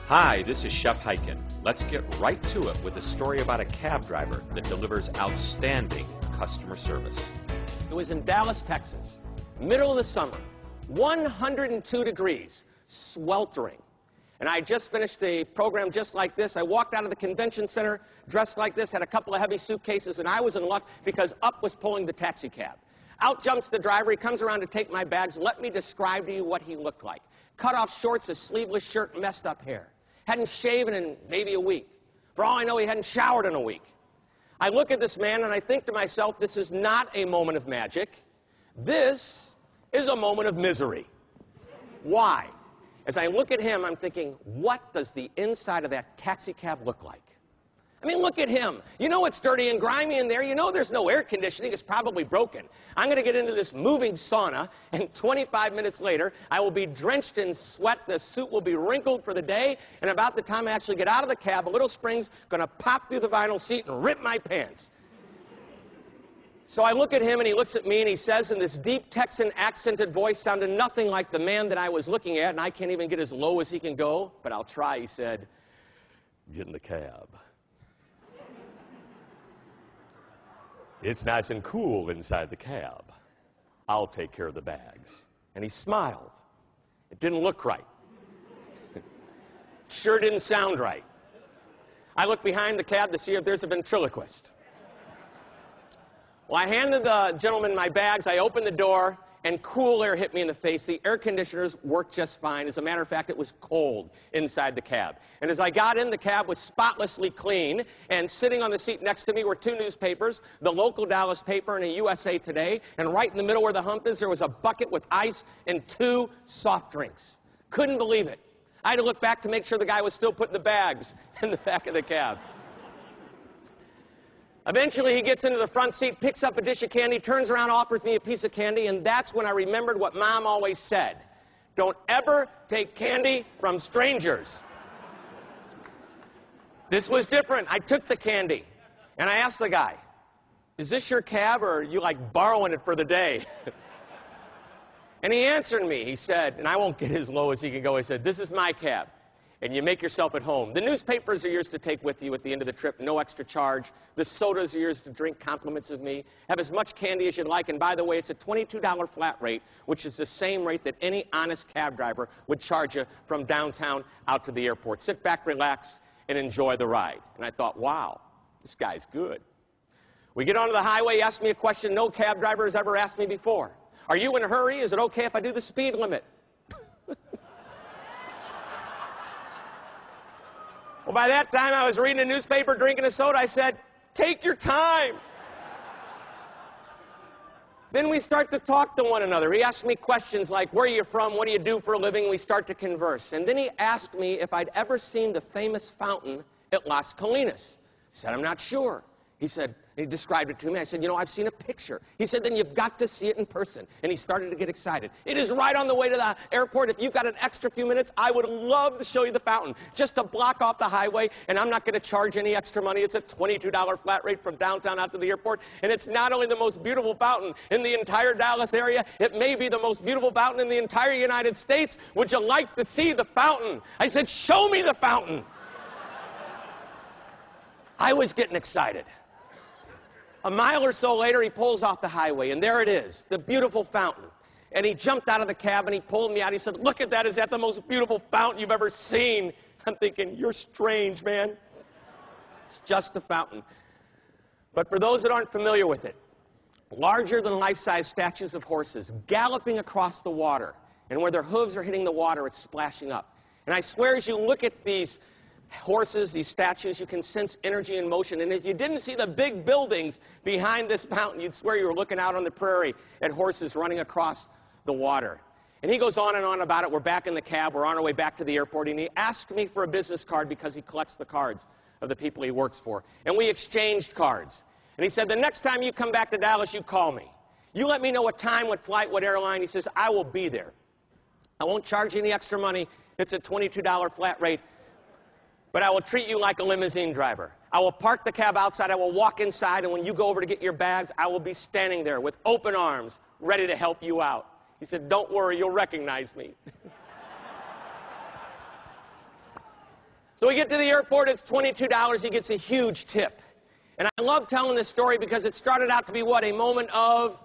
Hi, this is Chef Hyken. Let's get right to it with a story about a cab driver that delivers outstanding customer service. It was in Dallas, Texas, middle of the summer, 102 degrees, sweltering. And I just finished a program just like this. I walked out of the convention center dressed like this, had a couple of heavy suitcases, and I was in luck because up was pulling the taxi cab. Out jumps the driver. He comes around to take my bags. Let me describe to you what he looked like. Cut off shorts, a sleeveless shirt, messed up hair. Hadn't shaven in maybe a week. For all I know, he hadn't showered in a week. I look at this man and I think to myself, this is not a moment of magic. This is a moment of misery. Why? As I look at him, I'm thinking, what does the inside of that taxi cab look like? I mean, look at him. You know it's dirty and grimy in there. You know there's no air conditioning. It's probably broken. I'm going to get into this moving sauna, and 25 minutes later, I will be drenched in sweat. The suit will be wrinkled for the day, and about the time I actually get out of the cab, a little spring's going to pop through the vinyl seat and rip my pants. So I look at him, and he looks at me, and he says in this deep Texan accented voice, sounded nothing like the man that I was looking at, and I can't even get as low as he can go, but I'll try. He said, "Get in the cab. It's nice and cool inside the cab. I'll take care of the bags." And he smiled. It didn't look right. Sure didn't sound right. I look behind the cab to see if there's a ventriloquist. Well, I handed the gentleman my bags. I opened the door, and cool air hit me in the face. The air conditioners worked just fine. As a matter of fact, it was cold inside the cab. And as I got in, the cab was spotlessly clean, and sitting on the seat next to me were two newspapers, the local Dallas paper and a USA Today, and right in the middle where the hump is, there was a bucket with ice and two soft drinks. Couldn't believe it. I had to look back to make sure the guy was still putting the bags in the back of the cab. Eventually, he gets into the front seat, picks up a dish of candy, turns around, offers me a piece of candy, and that's when I remembered what Mom always said. Don't ever take candy from strangers. This was different. I took the candy, and I asked the guy, "Is this your cab, or are you, like, borrowing it for the day?" And he answered me. He said, and I won't get as low as he can go, he said, "This is my cab, and you make yourself at home. The newspapers are yours to take with you at the end of the trip, no extra charge. The sodas are yours to drink, compliments of me. Have as much candy as you'd like, and by the way, it's a $22 flat rate, which is the same rate that any honest cab driver would charge you from downtown out to the airport. Sit back, relax, and enjoy the ride." And I thought, wow, this guy's good. We get onto the highway. He asked me a question no cab driver has ever asked me before. "Are you in a hurry? Is it okay if I do the speed limit?" Well, by that time, I was reading a newspaper, drinking a soda. I said, "Take your time." Then we start to talk to one another. He asked me questions like, "Where are you from? What do you do for a living?" We start to converse. And then he asked me if I'd ever seen the famous fountain at Las Colinas. I said, "I'm not sure." He said, and he described it to me. I said, "You know, I've seen a picture." He said, "Then you've got to see it in person." And he started to get excited. "It is right on the way to the airport. If you've got an extra few minutes, I would love to show you the fountain. Just to block off the highway, and I'm not going to charge any extra money. It's a $22 flat rate from downtown out to the airport. And it's not only the most beautiful fountain in the entire Dallas area, it may be the most beautiful fountain in the entire United States. Would you like to see the fountain?" I said, "Show me the fountain." I was getting excited. A mile or so later, he pulls off the highway, and there it is, the beautiful fountain. And he jumped out of the cab, and he pulled me out. He said, "Look at that. Is that the most beautiful fountain you've ever seen?" I'm thinking, you're strange, man. It's just a fountain. But for those that aren't familiar with it, larger than life-size statues of horses galloping across the water, and where their hooves are hitting the water, it's splashing up. And I swear, as you look at these horses, these statues, you can sense energy and motion. And if you didn't see the big buildings behind this fountain, you'd swear you were looking out on the prairie at horses running across the water. And he goes on and on about it. We're back in the cab. We're on our way back to the airport. And he asked me for a business card because he collects the cards of the people he works for. And we exchanged cards. And he said, "The next time you come back to Dallas, you call me. You let me know what time, what flight, what airline." He says, "I will be there. I won't charge you any extra money. It's a $22 flat rate. But I will treat you like a limousine driver. I will park the cab outside. I will walk inside. And when you go over to get your bags, I will be standing there with open arms, ready to help you out." He said, "Don't worry, you'll recognize me." So we get to the airport, it's $22, he gets a huge tip. And I love telling this story because it started out to be what? A moment of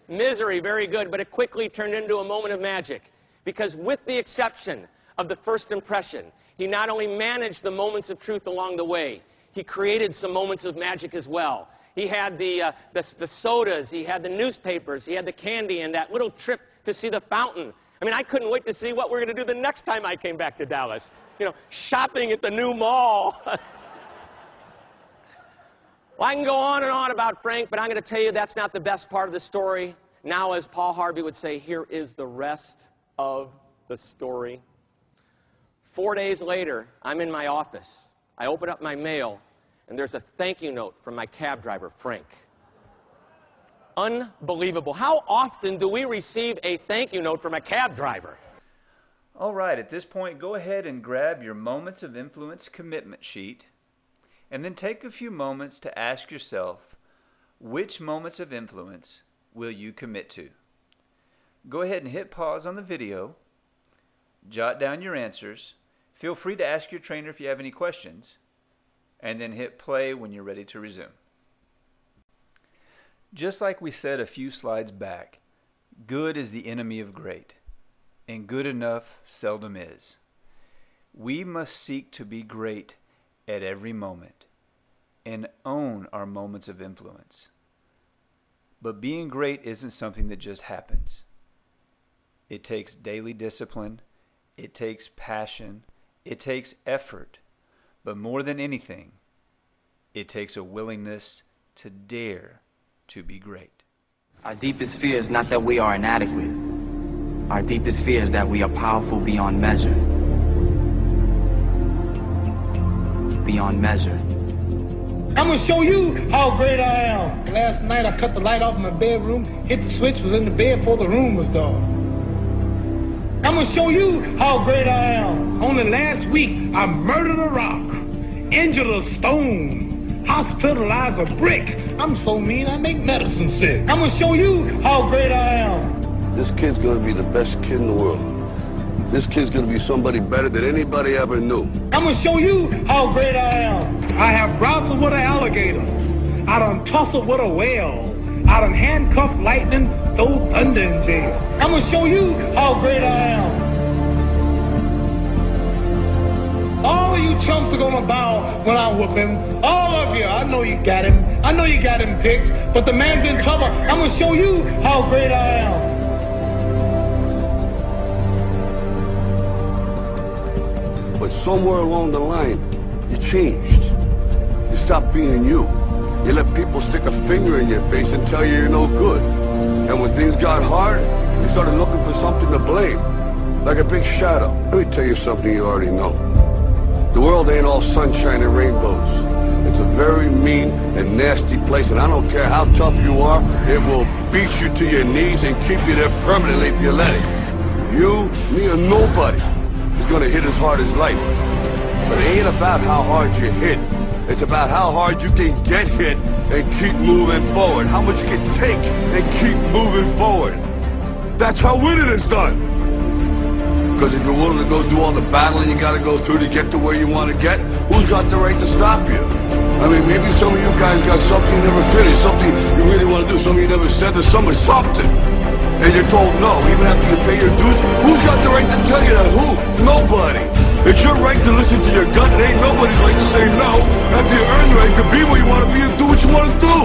misery, very good, but it quickly turned into a moment of magic. Because with the exception of the first impression, he not only managed the moments of truth along the way, he created some moments of magic as well. He had the sodas, he had the newspapers, he had the candy, and that little trip to see the fountain. I mean, I couldn't wait to see what we're going to do the next time I came back to Dallas. You know, shopping at the new mall. Well, I can go on and on about Frank, but I'm going to tell you that's not the best part of the story. Now, as Paul Harvey would say, here is the rest of the story. 4 days later, I'm in my office. I open up my mail, and there's a thank you note from my cab driver, Frank. Unbelievable. How often do we receive a thank you note from a cab driver? All right, at this point, go ahead and grab your Moments of Influence commitment sheet, and then take a few moments to ask yourself, which moments of influence will you commit to? Go ahead and hit pause on the video, jot down your answers, feel free to ask your trainer if you have any questions, and then hit play when you're ready to resume. Just like we said a few slides back, good is the enemy of great, and good enough seldom is. We must seek to be great at every moment and own our moments of influence. But being great isn't something that just happens. It takes daily discipline, it takes passion, it takes effort, but more than anything, it takes a willingness to dare to be great. Our deepest fear is not that we are inadequate. Our deepest fear is that we are powerful beyond measure. Beyond measure. I'm gonna show you how great I am. Last night I cut the light off in my bedroom, hit the switch, was in the bed before the room was dark. I'm gonna show you how great I am. Only last week I murdered a rock, injured a stone, hospitalized a brick. I'm so mean I make medicine sick. I'm gonna show you how great I am. This kid's gonna be the best kid in the world. This kid's gonna be somebody better than anybody ever knew. I'm gonna show you how great I am. I have wrestled with an alligator. I done tussled with a whale. I done handcuffed lightning, throw thunder in jail. I'm gonna show you how great I am. All of you chumps are gonna bow when I whoop him. All of you. I know you got him. I know you got him picked, but the man's in trouble. I'm gonna show you how great I am. But somewhere along the line, you changed. You stopped being you. You let people stick a finger in your face and tell you you're no good. And when things got hard, you started looking for something to blame, like a big shadow. Let me tell you something you already know. The world ain't all sunshine and rainbows. It's a very mean and nasty place, and I don't care how tough you are, it will beat you to your knees and keep you there permanently if you let it. You, me, or nobody is gonna hit as hard as life. But it ain't about how hard you hit. It's about how hard you can get hit and keep moving forward. How much you can take and keep moving forward. That's how winning is done. Because if you're willing to go through all the battling you gotta go through to get to where you want to get, who's got the right to stop you? I mean, maybe some of you guys got something you never finished, something you really want to do, something you never said to somebody, something. And you're told no, even after you pay your dues. Who's got the right to tell you that? Who? Nobody. It's your right to listen to your gut. It ain't nobody's right to say no after you earn the right to be where you want to be and do what you want to do.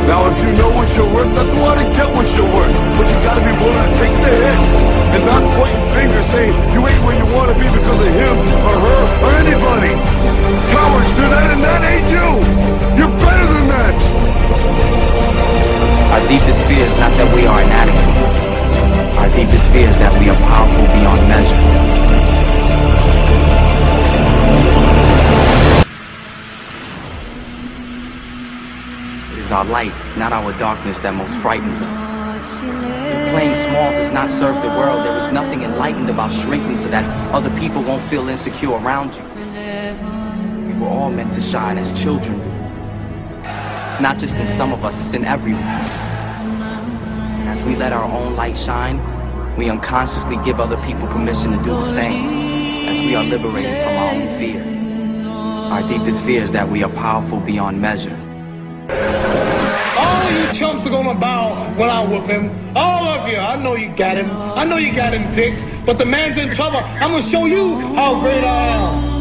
Now, if you know what you're worth, then go out and get what you're worth. But you gotta be willing to take the hits and not pointing fingers saying you ain't where you want to be because of him or her or anybody. Cowards do that, and that ain't you. You're better than that. Our deepest fear is not that we are inadequate. Our deepest fear is that we are powerful beyond measure. It is our light, not our darkness, that most frightens us. Playing small does not serve the world. There is nothing enlightened about shrinking so that other people won't feel insecure around you. We were all meant to shine as children. It's not just in some of us, it's in everyone. And as we let our own light shine, we unconsciously give other people permission to do the same, as we are liberated from our own fear. Our deepest fear is that we are powerful beyond measure. All you chumps are gonna bow when I whoop him. All of you. I know you got him. I know you got him picked. But the man's in trouble. I'm gonna show you how great I am.